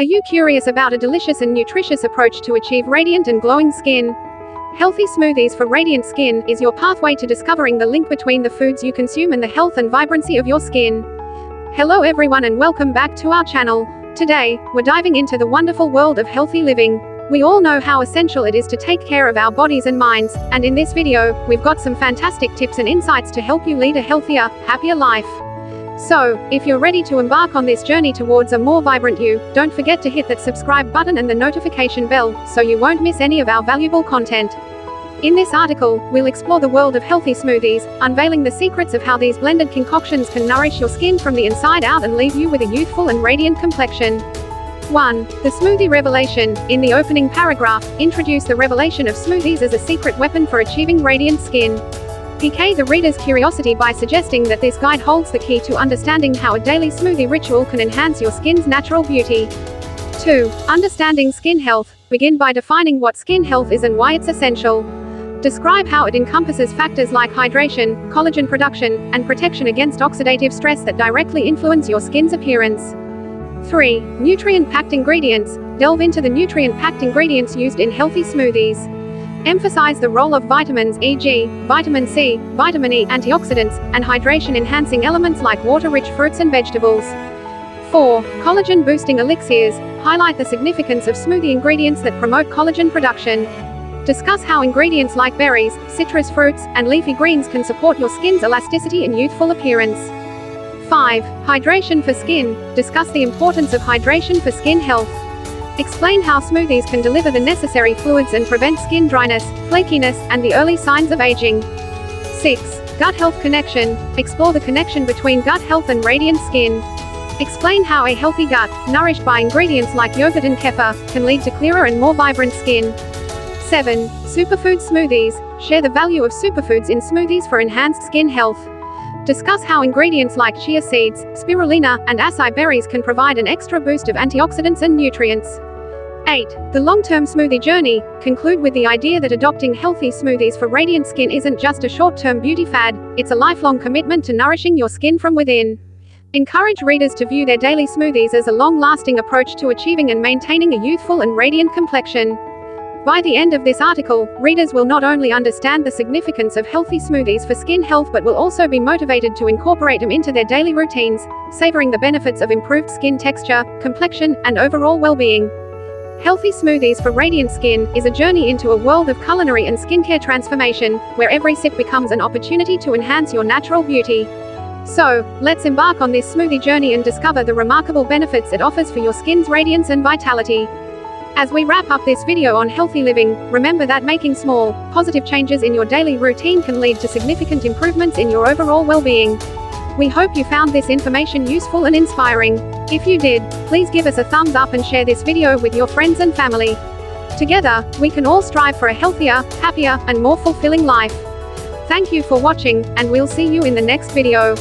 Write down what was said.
Are you curious about a delicious and nutritious approach to achieve radiant and glowing skin? Healthy Smoothies for Radiant Skin is your pathway to discovering the link between the foods you consume and the health and vibrancy of your skin. Hello everyone and welcome back to our channel. Today, we're diving into the wonderful world of healthy living. We all know how essential it is to take care of our bodies and minds, and in this video, we've got some fantastic tips and insights to help you lead a healthier, happier life. So, if you're ready to embark on this journey towards a more vibrant you, don't forget to hit that subscribe button and the notification bell, so you won't miss any of our valuable content. In this article, we'll explore the world of healthy smoothies, unveiling the secrets of how these blended concoctions can nourish your skin from the inside out and leave you with a youthful and radiant complexion. 1. The Smoothie Revelation. In the opening paragraph, introduce the revelation of smoothies as a secret weapon for achieving radiant skin. Pique the reader's curiosity by suggesting that this guide holds the key to understanding how a daily smoothie ritual can enhance your skin's natural beauty. 2. Understanding skin health. Begin by defining what skin health is and why it's essential. Describe how it encompasses factors like hydration, collagen production, and protection against oxidative stress that directly influence your skin's appearance. 3. Nutrient-packed ingredients. Delve into the nutrient-packed ingredients used in healthy smoothies. Emphasize the role of vitamins, e.g., vitamin C, vitamin E, antioxidants, and hydration-enhancing elements like water-rich fruits and vegetables. 4. Collagen-boosting elixirs. Highlight the significance of smoothie ingredients that promote collagen production. Discuss how ingredients like berries, citrus fruits, and leafy greens can support your skin's elasticity and youthful appearance. 5. Hydration for skin. Discuss the importance of hydration for skin health. Explain how smoothies can deliver the necessary fluids and prevent skin dryness, flakiness, and the early signs of aging. 6. Gut health connection. Explore the connection between gut health and radiant skin. Explain how a healthy gut, nourished by ingredients like yogurt and kefir, can lead to clearer and more vibrant skin. 7. Superfood smoothies. Share the value of superfoods in smoothies for enhanced skin health. Discuss how ingredients like chia seeds, spirulina, and acai berries can provide an extra boost of antioxidants and nutrients. 8. The long-term smoothie journey. Conclude with the idea that adopting healthy smoothies for radiant skin isn't just a short-term beauty fad, it's a lifelong commitment to nourishing your skin from within. Encourage readers to view their daily smoothies as a long-lasting approach to achieving and maintaining a youthful and radiant complexion. By the end of this article, readers will not only understand the significance of healthy smoothies for skin health but will also be motivated to incorporate them into their daily routines, savoring the benefits of improved skin texture, complexion, and overall well-being. Healthy Smoothies for Radiant Skin is a journey into a world of culinary and skincare transformation, where every sip becomes an opportunity to enhance your natural beauty. So, let's embark on this smoothie journey and discover the remarkable benefits it offers for your skin's radiance and vitality. As we wrap up this video on healthy living, remember that making small, positive changes in your daily routine can lead to significant improvements in your overall well-being. We hope you found this information useful and inspiring. If you did, please give us a thumbs up and share this video with your friends and family. Together, we can all strive for a healthier, happier, and more fulfilling life. Thank you for watching, and we'll see you in the next video.